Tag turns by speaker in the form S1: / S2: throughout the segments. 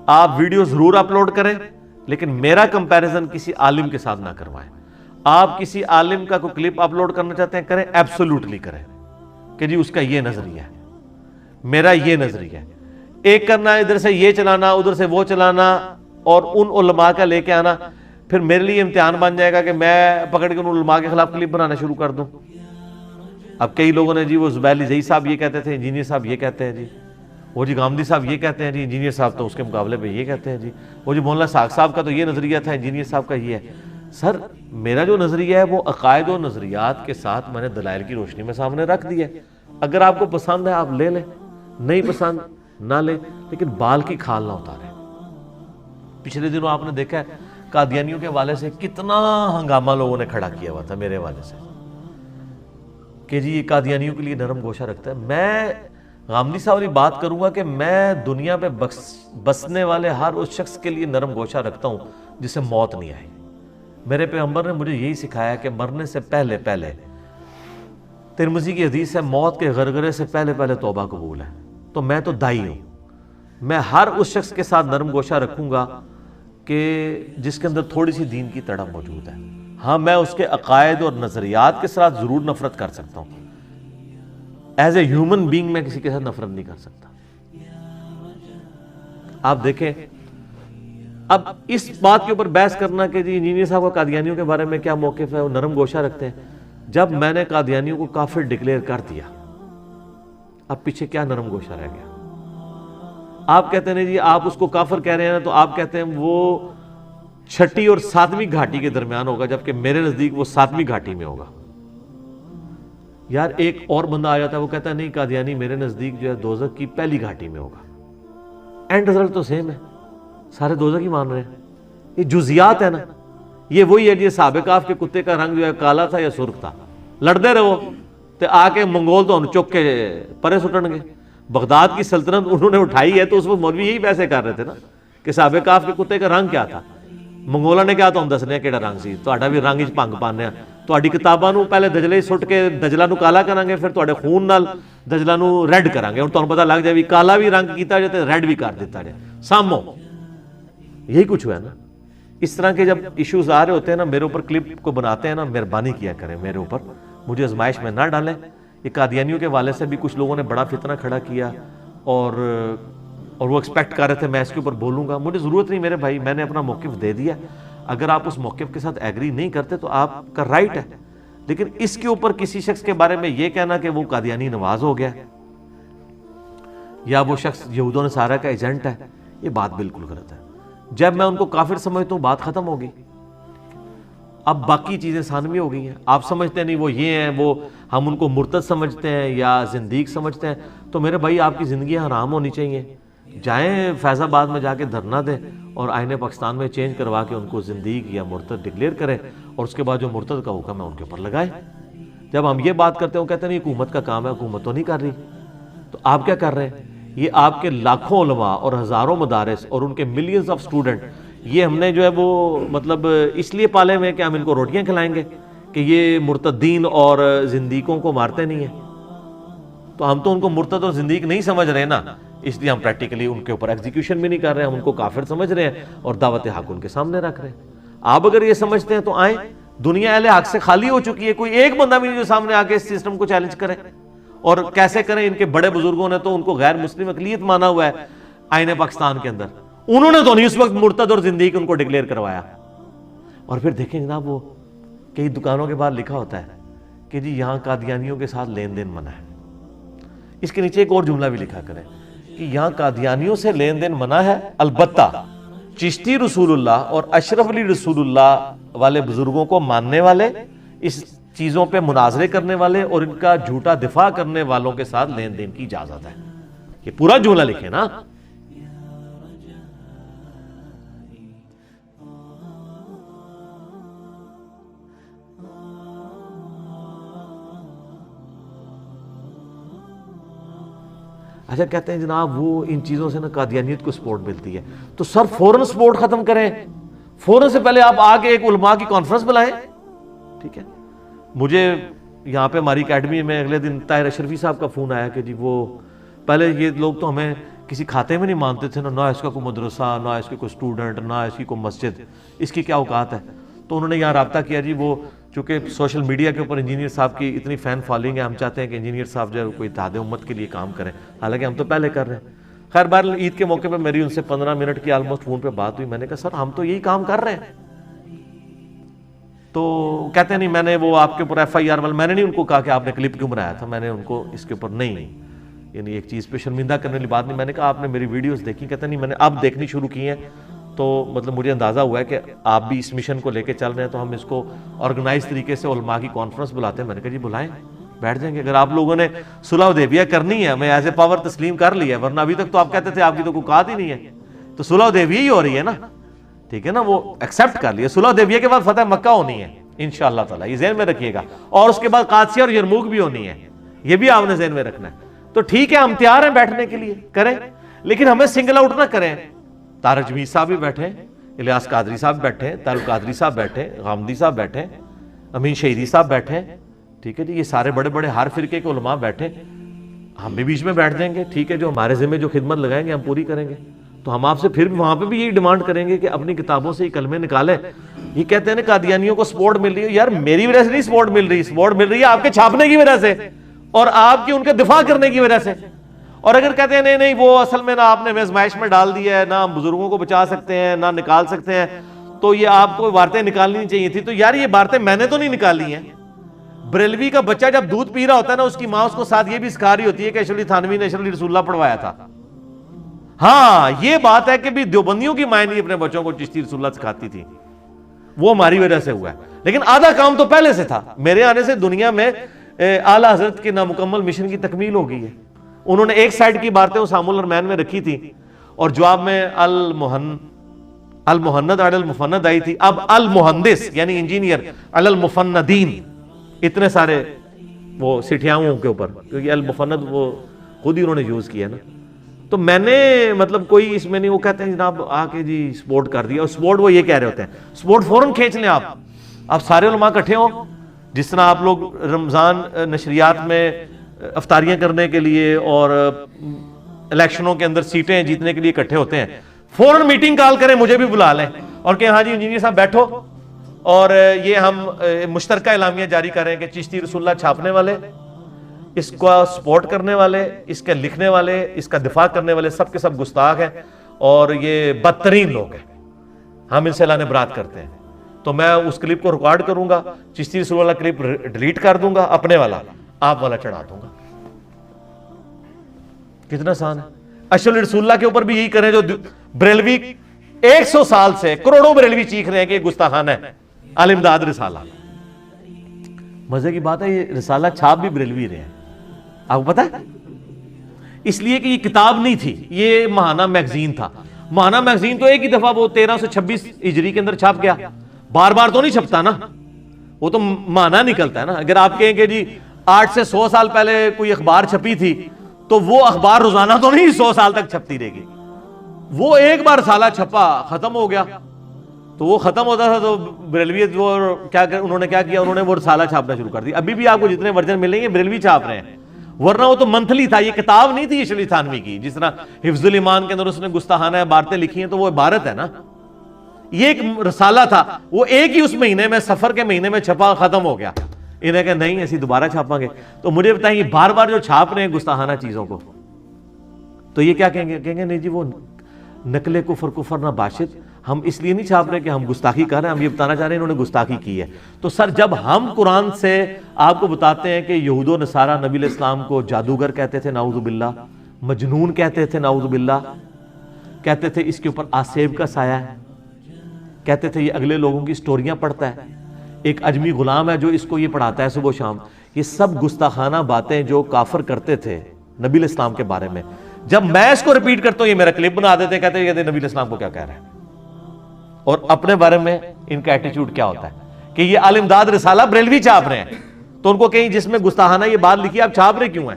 S1: آپ ویڈیو ضرور اپلوڈ کریں لیکن میرا کمپیریزن کسی عالم کے ساتھ نہ کروائیں. آپ کسی عالم کا کوئی کلپ اپلوڈ کرنا چاہتے ہیں کریں, ایبسولوٹلی کریں کہ جی اس کا یہ نظریہ ہے, میرا یہ نظریہ ہے. ایک کرنا ادھر سے یہ چلانا ادھر سے وہ چلانا اور ان علماء کا لے کے آنا, پھر میرے لیے امتحان بن جائے گا کہ میں پکڑ کے ان علماء کے خلاف کلپ بنانا شروع کر دوں. اب کئی لوگوں نے جی وہ زبیلی زئی صاحب یہ کہتے تھے, انجینئر صاحب یہ کہتے ہیں جی, وہ جی گامدی صاحب یہ کہتے ہیں جی, انجینئر صاحب تو اس کے مقابلے پہ یہ کہتے ہیں جی, وہ جی مولانا ساق صاحب کا تو یہ نظریہ تھا, انجینئر صاحب کا یہ ہے. سر میرا جو نظریہ ہے وہ عقائد و نظریات کے ساتھ میں نے دلائل کی روشنی میں سامنے رکھ دیا ہے. اگر آپ کو پسند ہے آپ لے لیں, نہیں پسند نہ لیں, لیکن بال کی کھال نہ اتاریں. پچھلے دنوں آپ نے دیکھا ہے قادیانیوں کے حوالے سے کتنا ہنگامہ لوگوں نے کھڑا کیا ہوا تھا میرے حوالے سے کہ جی یہ قادیانیوں کے لیے نرم گوشہ رکھتا ہے. میں غامدی صاحب والی بات کروں گا کہ میں دنیا پہ بسنے والے ہر اس شخص کے لیے نرم گوشہ رکھتا ہوں جسے موت نہیں آئی. میرے پیغمبر نے مجھے یہی سکھایا کہ مرنے سے پہلے ترمذی کی حدیث ہے موت کے غرغرے سے پہلے توبہ قبول ہے. تو میں تو دائی ہوں, میں ہر اس شخص کے ساتھ نرم گوشہ رکھوں گا کہ جس کے اندر تھوڑی سی دین کی تڑپ موجود ہے. ہاں میں اس کے عقائد اور نظریات کے ساتھ ضرور نفرت کر سکتا ہوں, ایز اے ہیومن بینگ میں کسی کے ساتھ نفرت نہیں کر سکتا. آپ دیکھیں اب اس بات کے اوپر بحث کرنا کہ جی انجینئر صاحب کا قادیانیوں کے بارے میں کیا موقف ہے, وہ نرم گوشہ رکھتے ہیں. جب میں نے قادیانیوں کو کافر ڈکلیئر کر دیا اب پیچھے کیا نرم گوشہ رہ گیا؟ آپ کہتے ہیں جی آپ اس کو کافر کہہ رہے ہیں تو آپ کہتے ہیں وہ 6 اور 7ویں گھاٹی کے درمیان ہوگا, جبکہ میرے نزدیک وہ 7ویں گھاٹی میں ہوگا. یار ایک اور بندہ آ جاتا ہے وہ کہتا ہے نہیں قادیانی میرے نزدیک جو ہے دوزخ کی پہلی گھاٹی میں ہوگا. اینڈ رزلٹ تو سیم ہے, سارے دوزخ ہی مان رہے ہیں. یہ جزیات ہے نا, یہ وہی ہے جی صحاب کہف کے کتے کا رنگ جو ہے کالا تھا یا سرخ تھا, لڑتے رہو تو آ کے منگول تو انہوں چک کے پرے سٹن گے. بغداد کی سلطنت انہوں نے اٹھائی ہے تو اس میں مولوی یہی پیسے کر رہے تھے نا کہ صحاب کہف کے کتے کا رنگ کیا تھا. منگولا نے کہا تو ہم دسنے کیڑا رنگ سی, تہاڈا بھی رنگ وچ بھنگ پانے ہیں, تہاڈی کتاباں نو پہلے دجلے سٹ کے دجلہ نو کالا کرانگے, پھر تہاڈے خون نال دجلہ نو ریڈ کرانگے. اور تہاڈوں پتہ لگ جائے بھی کالا بھی رنگ کیتا جائے تے ریڈ بھی کر دیتا جائے. سامو یہی کچھ ہوا ہے نا. اس طرح کے جب ایشوز آ رہے ہوتے ہیں نا, میرے اوپر کلپ کو بناتے ہیں نا, مہربانی کیا کریں میرے اوپر, مجھے آزمائش میں نہ ڈالیں. یہ قادیانیوں کے حوالے سے بھی کچھ لوگوں نے بڑا فتنہ کھڑا کیا اور وہ ایکسپیکٹ کر رہے تھے میں اس کے اوپر بولوں گا. مجھے ضرورت نہیں میرے بھائی, میں نے اپنا موقف دے دیا. اگر آپ اس موقف کے ساتھ ایگری نہیں کرتے تو آپ کا رائٹ ہے, لیکن اس کے اوپر کسی شخص کے بارے میں یہ کہنا کہ وہ قادیانی نواز ہو گیا یا وہ شخص یہود و نصارہ کا ایجنٹ ہے, یہ بات بالکل غلط ہے. جب میں ان کو کافر سمجھتا ہوں بات ختم ہوگی. اب باقی چیزیں ثانوی ہو گئی ہیں. آپ سمجھتے ہیں نہیں وہ یہ ہیں, وہ ہم ان کو مرتد سمجھتے ہیں یا زندیق سمجھتے ہیں, تو میرے بھائی آپ کی زندگیاں حرام ہونی چاہیے. جائیں فیض آباد میں جا کے دھرنا دیں اور آئین پاکستان میں چینج کروا کے ان کو زندیق یا مرتد ڈکلیئر کریں, اور اس کے بعد جو مرتد کا حکم ہے ان کے اوپر لگائیں. جب ہم یہ بات کرتے ہیں وہ کہتے ہیں نہیں حکومت کا کام ہے, حکومت تو نہیں کر رہی. تو آپ کیا کر رہے ہیں؟ یہ آپ کے لاکھوں علماء اور ہزاروں مدارس اور ان کے ملینز آف سٹوڈنٹ, یہ ہم نے جو ہے وہ مطلب اس لیے پالے ہوئے کہ ہم ان کو روٹیاں کھلائیں گے کہ یہ مرتدین اور زندیقوں کو مارتے نہیں ہیں. تو ہم تو ان کو مرتد اور زندیق نہیں سمجھ رہے نا, اس لیے ہم پریکٹیکلی ان کے اوپر ایگزیکیوشن بھی نہیں کر رہے, ہم ان کو کافر سمجھ رہے ہیں اور دعوت حق ان کے سامنے رکھ رہے ہیں. آپ اگر یہ سمجھتے ہیں تو آئیں, دنیا اہل حق سے خالی ہو چکی ہے, کوئی ایک بندہ بھی نہیں جو سامنے آ کے اس سسٹم کو چیلنج کرے. اور کیسے کریں؟ ان کے بڑے بزرگوں نے تو ان کو غیر مسلم اقلیت مانا ہوا ہے آئین پاکستان کے اندر, انہوں نے تو نہیں اس وقت مرتد اور زندیق ان کو ڈکلیئر کروایا. اور پھر دیکھیں جناب وہ کئی دکانوں کے بعد لکھا ہوتا ہے کہ جی یہاں قادیانیوں کے ساتھ لین دین منع ہے. اس کے نیچے ایک اور جملہ بھی لکھا کریں کہ یہاں قادیانیوں سے لین دین منع ہے, البتہ چشتی رسول اللہ اور اشرف علی رسول اللہ والے بزرگوں کو ماننے والے, اس چیزوں پہ مناظرے کرنے والے اور ان کا جھوٹا دفاع کرنے والوں کے ساتھ لین دین کی اجازت ہے. یہ پورا جملہ لکھے نا. اچھا کہتے ہیں جناب وہ ان چیزوں سے نا قادیانیت کو سپورٹ ملتی ہے, تو سر فوراً سپورٹ ختم کریں, فوراً سے پہلے آپ آگے ایک علماء کی کانفرنس بلائیں. ٹھیک ہے, مجھے یہاں پہ ہماری اکیڈمی میں اگلے دن طاہر اشرفی صاحب کا فون آیا کہ جی وہ پہلے یہ لوگ تو ہمیں کسی کھاتے میں نہیں مانتے تھے، نہ اس کا کوئی مدرسہ، نہ اس کے کوئی اسٹوڈنٹ، نہ اس کی کوئی مسجد، اس کی کیا اوقات ہے. تو انہوں نے یہاں رابطہ کیا جی. وہ چونکہ سوشل میڈیا کے اوپر انجینئر صاحب کی اتنی فین فالوئنگ ہے، ہم چاہتے ہیں کہ انجینئر صاحب جو ہے کوئی اتحاد امت کے لیے کام کریں، حالانکہ ہم تو پہلے کر رہے ہیں. خیر بار عید کے موقع پہ میری ان سے 15 منٹ کی آلموسٹ فون پہ بات ہوئی. میں نے کہا سر ہم تو یہی کام کر رہے ہیں. تو کہتے ہیں نہیں میں نے وہ آپ کے اوپر FIR میں نے نہیں ان کو کہا کہ آپ نے کلپ کیوں بنایا تھا، میں نے ان کو اس کے اوپر نہیں، یعنی ایک چیز پہ شرمندہ کرنے والی بات نہیں. میں نے کہا آپ نے میری ویڈیوز دیکھی؟ کہتے ہیں نہیں میں نے اب دیکھنی شروع کی ہیں. تو مطلب مجھے اندازہ ہوا ہے کہ آپ بھی اس مشن کو لے کے چل رہے ہیں، تو ہم اس کو آرگنائز طریقے سے علماء کی کانفرنس بلاتے ہیں. میں نے کہا جی بلائیں، بیٹھ جائیں گے. اگر آپ لوگوں نے صلح حدیبیہ کرنی ہے، میں ایز اے پاور تسلیم کر لیا ہے، ورنہ ابھی تک تو آپ کہتے تھے آپ کی تو کوئی قات ہی نہیں ہے. تو صلح حدیبیہ ہی ہو رہی ہے نا، ٹھیک ہے نا، وہ ایکسیپٹ کر لیا. صلح حدیبیہ کے بعد فتح مکہ ہونی ہے انشاءاللہ تعالی، یہ ذہن میں رکھیے گا. اور اس کے بعد قادسیہ اور یرموک بھی ہونی ہے، یہ بھی آپ نے ذہن میں رکھنا ہے. تو ٹھیک ہے ہم تیار ہیں بیٹھنے کے لیے، کریں، لیکن ہمیں سنگل آؤٹ نہ کریں. طارق جمیل صاحب بھی بیٹھے، الیاس قادری صاحب بیٹھے، طارق قادری صاحب بیٹھے، غامدی صاحب بیٹھے، امین شہیدی صاحب بیٹھے، ٹھیک ہے جی، یہ سارے بڑے بڑے ہر فرقے کے علماء بیٹھے. ہم بھی بیچ میں بیٹھ جائیں گے، ٹھیک ہے، جو ہمارے ذمہ جو خدمت لگائیں گے ہم پوری کریں گے. تو ہم آپ سے پھر وہاں پہ بھی یہی ڈیمانڈ کریں گے کہ اپنی کتابوں سے یہ کلمے نکالیں. یہ کہتے ہیں نا قادیانیوں کو سپورٹ مل رہی ہے، یار میری وجہ سے نہیں سپورٹ مل رہی، سپورٹ مل رہی ہے آپ کے چھاپنے کی وجہ سے اور آپ کی ان کے دفاع کرنے کی وجہ سے. اور اگر کہتے ہیں نہیں وہ اصل میں نہ آپ نے آزمائش میں ڈال دیا ہے، نہ ہم بزرگوں کو بچا سکتے ہیں، نہ نکال سکتے ہیں، تو یہ آپ کو عبارتیں نکالنی چاہیے تھی. تو یار یہ عبارتیں میں نے تو نہیں نکالی ہیں. بریلوی کا بچہ جب دودھ پی رہا ہوتا ہے نا، اس کی ماں اس کو ساتھ یہ بھی سکھا رہی ہوتی ہے کہ اشرف علی تھانوی نے اشرف علی رسول اللہ پڑھوایا تھا. ہاں یہ بات ہے کہ بھی دیوبندیوں کی مائیں نہیں اپنے بچوں کو چشتی رسول اللہ سکھاتی تھی، وہ ہماری وجہ سے ہوا ہے. لیکن آدھا کام تو پہلے سے تھا. میرے آنے سے دنیا میں اعلیٰ حضرت کے نامکمل مشن کی تکمیل ہو گئی ہے. انہوں نے ایک سائڈ کی باتیں اسام الرحمین میں رکھی تھی اور جواب میں المہند علی المفند آئی تھی. اب المہندس یعنی انجینئر علی المفندین، اتنے سارے وہ سٹھیاؤں کے اوپر، کیونکہ المفند وہ خود ہی انہوں نے یوز کیا نا. تو میں نے مطلب کوئی اس میں نہیں، وہ کہتے ہیں جناب آ کے جی سپورٹ کر دیا. اور سپورٹ وہ یہ کہہ رہے ہوتے ہیں، سپورٹ فوراً کھینچ لیں آپ سارے علماء اکٹھے ہوں. جس طرح آپ لوگ رمضان نشریات میں افطاریاں کرنے کے لیے اور الیکشنوں کے اندر سیٹیں جیتنے کے لیے اکٹھے ہوتے ہیں، فوراً میٹنگ کال کریں، مجھے بھی بلا لیں اور کہ ہاں جی انجینئر صاحب بیٹھو اور یہ ہم مشترکہ اعلامیہ جاری کریں کہ چشتی رسول اللہ چھاپنے والے، اس کو سپورٹ کرنے والے، اس کے لکھنے والے، اس کا دفاع کرنے والے سب کے سب گستاخ ہیں اور یہ بدترین لوگ ہیں، ہم ان سے اعلان برات کرتے ہیں. تو میں اس کلپ کو ریکارڈ کروں گا، چشتی رسول اللہ کلپ ڈیلیٹ کر دوں گا، اپنے والا آپ والا چڑھا دوں گا. کتنا آسان ہے. اشرف علی رسول اللہ کے اوپر بھی یہی کریں جو بریلوی 100 سال سے کروڑوں بریلوی چیخ رہے ہیں کہ یہ گستاخانہ ہے. الامداد رسالہ، مزے کی بات ہے یہ رسالہ چھاپ بھی بریلوی رہے ہیں، آپ کو پتا ہے، اس لیے کہ یہ کتاب نہیں تھی، یہ ماہانہ میگزین تھا. ماہانہ میگزین تو ایک ہی دفعہ وہ 1326 ہجری کے اندر چھپ گیا، بار بار تو نہیں چھپتا نا، وہ تو ماہانہ نکلتا ہے نا. اگر آپ کہیں کہ جی 8 سے 100 سال پہلے کوئی اخبار چھپی تھی تو وہ اخبار روزانہ تو نہیں 100 سال تک چھپتی رہے گی. وہ ایک بار رسالہ چھپا ختم ہو گیا، تو وہ ختم ہوتا تھا تو بریلویت انہوں نے کیا کیا، انہوں نے وہ رسالہ چھاپنا شروع کر دی. ابھی بھی آپ کو جتنے ورژن ملیں گے بریلوی چھاپ رہے ہیں، ورنہ وہ تو منتھلی تھا، یہ کتاب نہیں تھی اشرف علی تھانوی کی. جس طرح حفظ الایمان کے اندر اس نے گستاخانہ عبارتیں لکھی ہیں تو وہ عبارت ہے نا، یہ ایک رسالہ تھا، وہ ایک ہی اس مہینے میں سفر کے مہینے میں چھپا ختم ہو گیا. انہیں کہا نہیں ایسی دوبارہ چھاپاں گے. تو مجھے بتائیں یہ بار بار جو چھاپ رہے ہیں گستاخانہ چیزوں کو، تو یہ کیا کہیں گے نہیں جی وہ نقل کفر نہ باشد. ہم اس لیے نہیں چھاپ رہے کہ ہم گستاخی کر رہے ہیں، ہم یہ بتانا چاہ رہے ہیں انہوں نے گستاخی کی ہے. تو سر جب ہم قرآن سے آپ کو بتاتے ہیں کہ یہود و نصارہ نبی علیہ السلام کو جادوگر کہتے تھے نعوذ باللہ، مجنون کہتے تھے نعوذ باللہ، کہتے تھے اس کے اوپر آسیب کا سایہ ہے، کہتے تھے یہ اگلے لوگوں کی سٹوریاں پڑھتا ہے، ایک اجمی غلام ہے جو اس کو یہ پڑھاتا ہے صبح و شام. یہ سب گستاخانہ باتیں جو کافر کرتے تھے نبی علیہ السلام کے بارے میں، جب میں اس کو ریپیٹ کرتا ہوں یہ میرا کلپ بنا دیتے، کہتے ہیں نبی علیہ السلام کو کیا کہہ رہے ہیں. اور اپنے بارے میں ان کا ایٹیچیوڈ کیا ہوتا ہے کہ یہ الامداد رسالہ بریلوی چھاپ رہے ہیں. تو ان کو کہیں جس میں گستاخانہ یہ بات لکھی آپ چھاپ رہے کیوں ہیں؟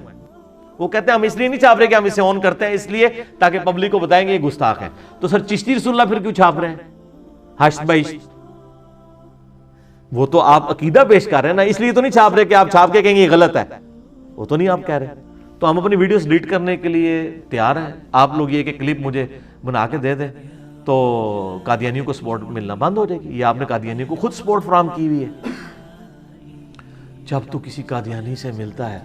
S1: وہ کہتے ہیں ہم اس لیے نہیں چھاپ رہے کہ ہم اسے آن کرتے ہیں، اس لیے تاکہ پبلک کو بتائیں گے یہ گستاخ ہے. تو سر چشتی رسول اللہ پھر کیوں چھاپ رہے ہیں ہشت بہشت؟ وہ تو آپ عقیدہ پیش کر رہے ہیں نا، اس لیے تو نہیں چھاپ رہے کہ آپ چھاپ کے کہیں گے یہ غلط ہے، وہ تو نہیں آپ کہہ رہے. تو ہم اپنی ویڈیوز ڈیلیٹ کرنے کے لیے تیار ہیں. آپ لوگ یہ کہ کلپ مجھے بنا کے دے دیں تو قادیانیوں کو سپورٹ ملنا بند ہو جائے گی. یہ آپ نے قادیانیوں کو خود سپورٹ فراہم کی ہوئی ہے. جب تو کسی قادیانی سے ملتا ہے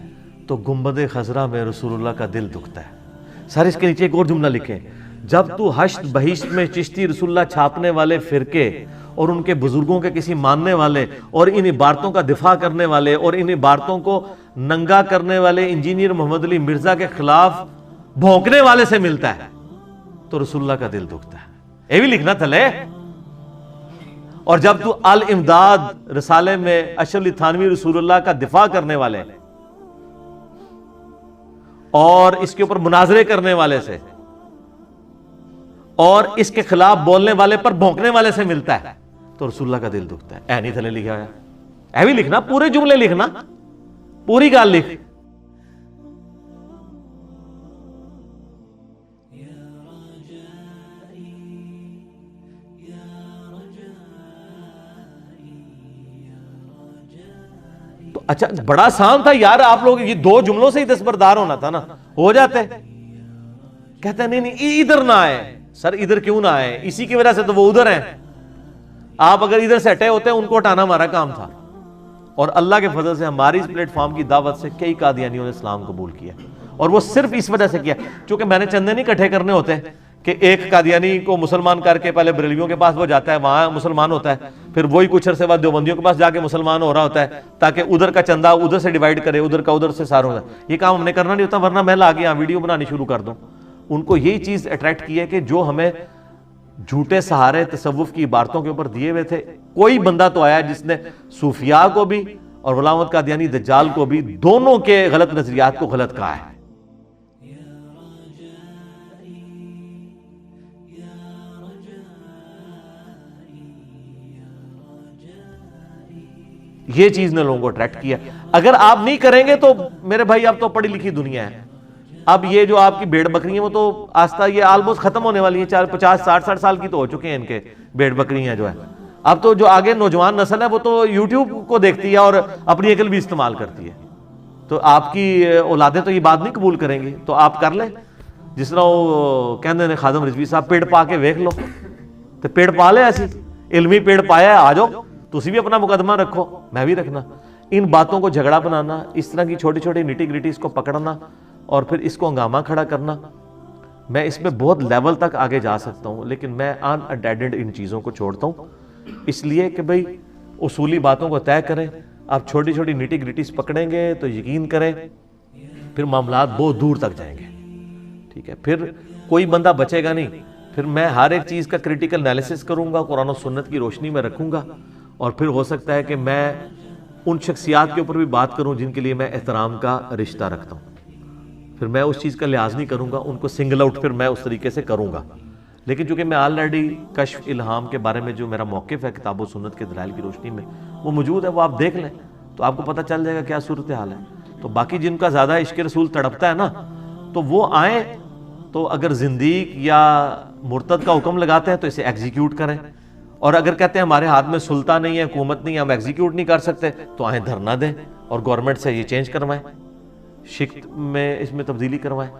S1: تو گنبد خضرا میں رسول اللہ کا دل دکھتا ہے. سر اس کے نیچے ایک اور جملہ لکھیں, جب تو حشد بہشت میں چشتی رسول اللہ چھاپنے والے فرقے اور ان کے بزرگوں کے کسی ماننے والے اور ان عبارتوں کا دفاع کرنے والے اور ان عبارتوں کو ننگا کرنے والے انجینئر محمد علی مرزا کے خلاف بھونکنے والے سے ملتا ہے تو رسول اللہ کا دل دکھتا ہے. یہ بھی لکھنا تھلے. اور جب تو الامداد رسالے میں اشرف علی تھانوی رسول اللہ کا دفاع کرنے والے اور اس کے اوپر مناظرے کرنے والے سے اور اس کے خلاف بولنے والے پر بھونکنے والے سے ملتا ہے تو رسول اللہ کا دل دکھتا ہے. اے نہیں تھلے لکھا ہے, اے بھی لکھنا, پورے جملے لکھنا, پوری گال لکھ. اچھا بڑا آسان تھا یار, آپ لوگ یہ 2 جملوں سے ہی دستبردار ہونا تھا نا, ہو جاتے. کہتے ہیں نہیں ادھر نہ آئے. سر ادھر کیوں نہ آئے, اسی کی وجہ سے تو وہ ادھر ہیں. آپ اگر ادھر سے ہٹے ہوتے ان کو ہٹانا ہمارا کام تھا. اور اللہ کے فضل سے ہماری اس پلیٹ فارم کی دعوت سے کئی قادیانیوں نے اسلام قبول کیا, اور وہ صرف اس وجہ سے کیا چونکہ میں نے چندے نہیں اکٹھے کرنے ہوتے کہ ایک قادیانی کو مسلمان کر کے پہلے بریلویوں کے پاس وہ جاتا ہے, وہاں مسلمان ہوتا ہے, پھر وہی کچھ عرصے بعد دیوبندیوں کے پاس جا کے مسلمان ہو رہا ہوتا ہے تاکہ ادھر کا چندہ ادھر سے ڈیوائیڈ کرے, ادھر کا ادھر سے سارا ہوتا ہے. یہ کام ہم نے کرنا نہیں ہوتا, ورنہ میں لا کے یہاں ویڈیو بنانی شروع کر دوں. ان کو یہی چیز اٹریکٹ کی ہے کہ جو ہمیں جھوٹے سہارے تصوف کی عبارتوں کے اوپر دیے ہوئے تھے, کوئی بندہ تو آیا جس نے صوفیاء کو بھی اور غلام احمد قادیانی دجال کو بھی دونوں کے غلط نظریات کو غلط کہا ہے. یہ چیز نے لوگوں کو اٹریکٹ کیا. اگر آپ نہیں کریں گے تو میرے بھائی اب تو پڑھی لکھی دنیا ہے. اب یہ جو آپ کی بھیڑ بکری ہیں وہ تو آستہ یہ آلموسٹ ختم ہونے والی ہیں, 50-60 سال کی تو ہو چکے ہیں ان کے بھیڑ بکری ہیں جو ہے. اب تو جو آگے نوجوان نسل ہے وہ تو یوٹیوب کو دیکھتی ہے اور اپنی عقل بھی استعمال کرتی ہے. تو آپ کی اولادیں تو یہ بات نہیں قبول کریں گی, تو آپ کر لیں جس طرح وہ کہندے نے خادم رضوی صاحب, پیڑ پا کے ویکھ لو. تو پیڑ پا لے, ایسی علمی پیڑ پایا ہے, آ جاؤ تسی بھی اپنا مقدمہ رکھو, میں بھی رکھنا. ان باتوں کو جھگڑا بنانا, اس طرح کی چھوٹی چھوٹی نٹی گریٹیز کو پکڑنا اور پھر اس کو ہنگامہ کھڑا کرنا, میں اس میں بہت لیول تک آگے جا سکتا ہوں, لیکن میں ان اڈیڈڈ ان چیزوں کو چھوڑتا ہوں اس لیے کہ بھئی اصولی باتوں کو طے کریں. آپ چھوٹی چھوٹی نٹی گریٹیز پکڑیں گے تو یقین کریں پھر معاملات بہت دور تک جائیں گے. ٹھیک ہے, پھر کوئی بندہ بچے گا نہیں. پھر میں ہر ایک چیز کا کریٹیکل انالیسس کروں گا, قرآن و سنت کی روشنی میں رکھوں گا, اور پھر ہو سکتا ہے کہ میں ان شخصیات کے اوپر بھی بات کروں جن کے لیے میں احترام کا رشتہ رکھتا ہوں. پھر میں اس چیز کا لحاظ نہیں کروں گا, ان کو سنگل آؤٹ پھر میں اس طریقے سے کروں گا. لیکن چونکہ میں آلریڈی کشف الہام کے بارے میں جو میرا موقف ہے کتاب و سنت کے دلائل کی روشنی میں وہ موجود ہے, وہ آپ دیکھ لیں تو آپ کو پتہ چل جائے گا کیا صورتحال ہے. تو باقی جن کا زیادہ عشق رسول تڑپتا ہے نا, تو وہ آئیں, تو اگر زندیق یا مرتد کا حکم لگاتے ہیں تو اسے ایگزیکیوٹ کریں, اور اگر کہتے ہیں ہمارے ہاتھ میں سلطہ نہیں ہے, حکومت نہیں ہے, ہم ایگزیکیوٹ نہیں کر سکتے, تو آئیں دھرنا دیں اور گورنمنٹ سے یہ چینج کروائیں, شکت میں اس میں تبدیلی کروائیں.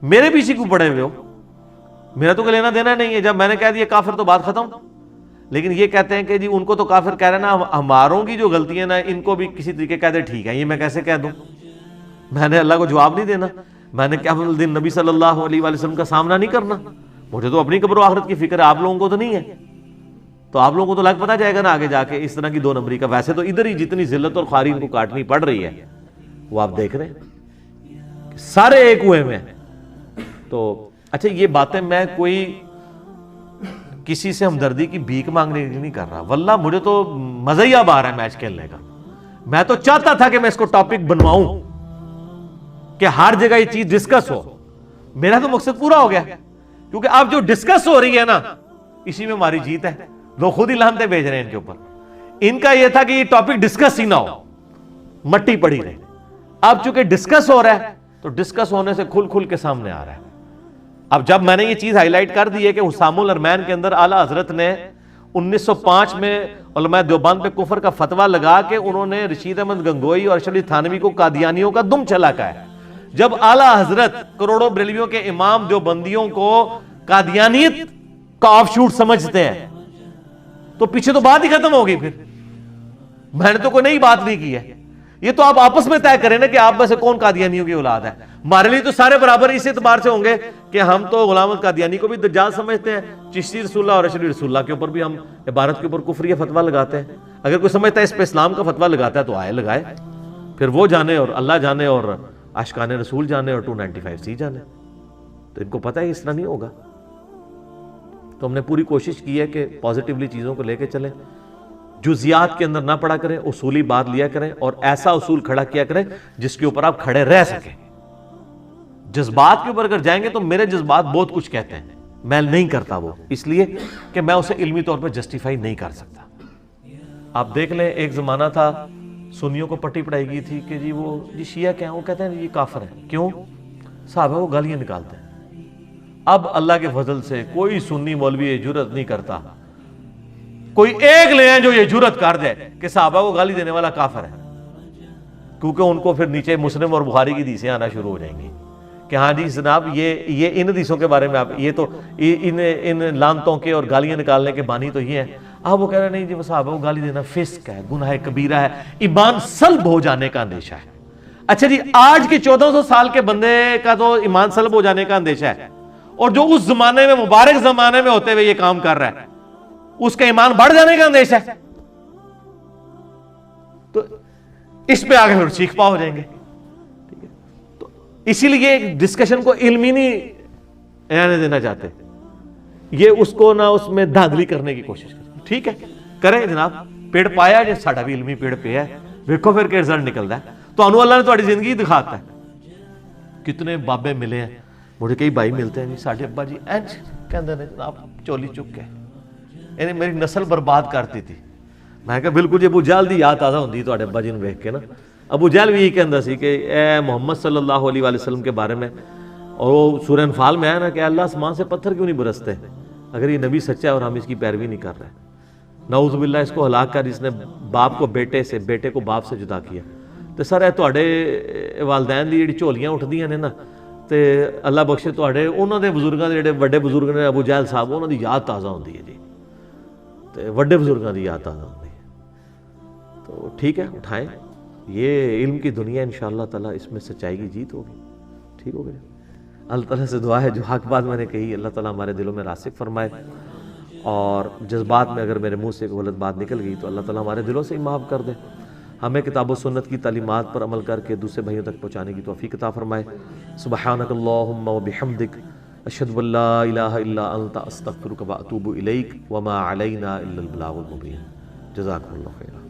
S1: میرے پیچھے کیوں پڑے ہوئے ہو, میرا تو کوئی لینا دینا نہیں ہے. جب میں نے کہہ دیا کافر تو بات ختم. لیکن یہ کہتے ہیں کہ جی ان کو تو کافر کہہ رہے ہیں نا, ہماروں کی جو غلطیاں نا ان کو بھی کسی طریقے کہہ دے ٹھیک ہے. یہ میں کیسے کہہ دوں, میں نے اللہ کو جواب نہیں دینا, میں نے کیا دن نبی صلی اللہ علیہ وآلہ وسلم کا سامنا نہیں کرنا. مجھے تو اپنی قبر و آخرت کی فکر ہے, آپ لوگوں کو تو نہیں ہے. تو آپ لوگوں کو تو لگ پتہ جائے گا نا آگے جا کے اس طرح کی 2 نمبری کا. ویسے تو ادھر ہی جتنی ذلت اور خواری ان کو کاٹنی پڑ رہی ہے وہ آپ دیکھ رہے ہیں, سارے ایک ہوئے میں. تو اچھا یہ باتیں میں کوئی کسی سے ہمدردی کی بھیک مانگنے کی نہیں کر رہا, واللہ مجھے تو مزہ ہی اب آ رہا ہے میچ کھیلنے کا. میں تو چاہتا تھا کہ میں اس کو ٹاپک بنواؤں کہ ہر جگہ یہ چیز ڈسکس ہو. میرا تو مقصد پورا ہو گیا, کیونکہ اب جو ڈسکس ہو رہی ہے نا اسی میں ہماری جیت ہے. لوگ خود ہی لانتے بھیج رہے ہیں ان کے اوپر. ان کا یہ تھا کہ یہ ٹاپک ڈسکس ہی نہ ہو, مٹی پڑی رہے. اب چونکہ ڈسکس ہو رہا ہے تو ڈسکس ہونے سے کھل کھل کے سامنے آ رہا ہے. اب جب میں نے یہ چیز ہائی لائٹ کر دی ہے کہ حسام الارمین کے اندر اعلیٰ حضرت نے 1905 میں علماء دیوبند پہ کفر کا فتویٰ لگا کے انہوں نے رشید احمد گنگوئی اور اشرف علی تھانوی کو قادیانیوں کا دم چلاکا ہے. جب اعلیٰ حضرت کروڑوں بریلویوں کے امام دیوبندیوں کو قادیانیت کا آف شوٹ سمجھتے ہیں تو پیچھے تو بات ہی ختم ہوگی. پھر میں نے تو کوئی نئی بات نہیں کی ہے. یہ تو آپ آپس میں طے کریں نا کہ آپ میں سے کون قادیانیوں کی اولاد ہے. ہمارے لیے تو سارے برابر اس اعتبار سے ہوں گے کہ ہم تو غلام احمد قادیانی کو بھی دجال سمجھتے ہیں, چشتی رسول اللہ اور اشعری رسول اللہ کے اوپر بھی ہم عبارت کے اوپر کفریہ فتویٰ لگاتے ہیں. اگر کوئی سمجھتا ہے اس پہ اسلام کا فتویٰ لگاتا ہے تو آئے لگائے, پھر وہ جانے اور اللہ جانے اور عاشقان رسول جانے اور 295C جانے. تو ان کو پتہ ہے اس طرح نہیں ہوگا. تو ہم نے پوری کوشش کی ہے کہ پازیٹیولی چیزوں کو لے کے چلیں, جزیات کے اندر نہ پڑا کریں, اصولی بات لیا کریں اور ایسا اصول کھڑا کیا کریں جس کے اوپر آپ کھڑے رہ سکیں. جذبات کے اوپر اگر جائیں گے تو میرے جذبات بہت کچھ کہتے ہیں, میں نہیں کرتا وہ, اس لیے کہ میں اسے علمی طور پہ جسٹیفائی نہیں کر سکتا. آپ دیکھ لیں ایک زمانہ تھا سنیوں کو پٹی پڑھائی گئی تھی کہ جی وہ جی شیعہ کیا ہیں, وہ کہتے ہیں یہ کافر ہیں. کیوں؟ صحابہ وہ گالیاں نکالتے ہیں. اب اللہ کے فضل سے کوئی سنی مولوی یہ جرت نہیں کرتا, کوئی ایک لے ہیں جو یہ جرت کر دے کہ صحابہ کو گالی دینے والا کافر ہے, کیونکہ ان کو پھر نیچے مسلم اور بخاری کی حدیثیں آنا شروع ہو جائیں گی کہ ہاں جی جناب یہ ان حدیثوں کے بارے میں آپ یہ تو ان لانتوں کے اور گالیاں نکالنے کے بانی تو یہ ہیں. اب وہ کہہ رہے نہیں جی وہ صحابہ کو گالی دینا فسق ہے, گناہ کبیرہ ہے, ایمان سلب ہو جانے کا اندیشہ ہے. اچھا جی آج کے 1400 سال کے بندے کا تو ایمان سلب ہو جانے کا اندیشہ ہے, اور جو اس زمانے میں مبارک زمانے میں ہوتے ہوئے یہ کام کر رہا ہے اس کا ایمان بڑھ جانے کا اندیشہ ہے. تو اس پہ آگے پھر چیخ پا ہو جائیں گے. تو اسی لیے ڈسکشن کو علمی نہیں رہنے دینا چاہتے, یہ اس کو نہ اس میں دھاندلی کرنے کی کوشش کریں. ٹھیک ہے کریں جناب, پیڑ پایا جی ساڑھا بھی علمی پیڑ پہ ہے, ویکھو پھر کہ رزلٹ نکلتا ہے. تو انو اللہ نے تھوڑی زندگی دکھاتا ہے. کتنے بابے ملے ہیں, مجھے کئی بھائی ملتے ہیں جی ساڈے ابا جی اینج کہندے نے جناب چولی چک کے یعنی میری نسل برباد کرتی تھی. میں کہا بالکل جی ابو جہل دی یاد تازہ ہوندی تواڈے ابا جی نوں ویکھ کے نا. ابو جہل بھی یہی کہندا سی کہ اے محمد صلی اللہ علیہ وآلہ وسلم کے بارے میں, اور وہ سورہ انفال میں ہے نا کہ اللہ آسمان سے پتھر کیوں نہیں برستے اگر یہ نبی سچا ہے اور ہم اس کی پیروی نہیں کر رہے. نعوذ باللہ اس کو ہلاک کر, اس نے باپ کو بیٹے سے, بیٹے کو باپ سے جدا کیا. تو سر تواڈے والدین دی جڑی جھولیاں اٹھدیاں نے نا, تے اللہ بخشے تواڈے انہاں دے بزرگاں دے جڑے وڈے بزرگ نے ابو جہل صاحب, انہاں دی یاد تازہ ہوندی ہے جی, تے وڈے بزرگاں دی یاد تازہ ہوندی ہے. تو ٹھیک ہے اٹھائیں, یہ علم کی دنیا انشاءاللہ تعالیٰ اس میں سچائی کی جیت ہوگی. ٹھیک ہو گیا. اللہ تعالیٰ سے دعا ہے جو حق بات میں نے کہی اللہ تعالیٰ ہمارے دلوں میں راسخ فرمائے, اور جذبات میں اگر میرے منہ سے کوئی غلط بات نکل گئی تو اللہ تعالیٰ ہمارے دلوں سے ہی معاف کر دے. ہمیں کتاب و سنت کی تعلیمات پر عمل کر کے دوسرے بھائیوں تک پہنچانے کی توفیق عطا فرمائے. سبحانک اللہم و بحمدک اشہد ان لا الہ الا انت استغفرک و اتوب الیک وما علینا الا البلاغ المبین. جزاکم اللہ خیر.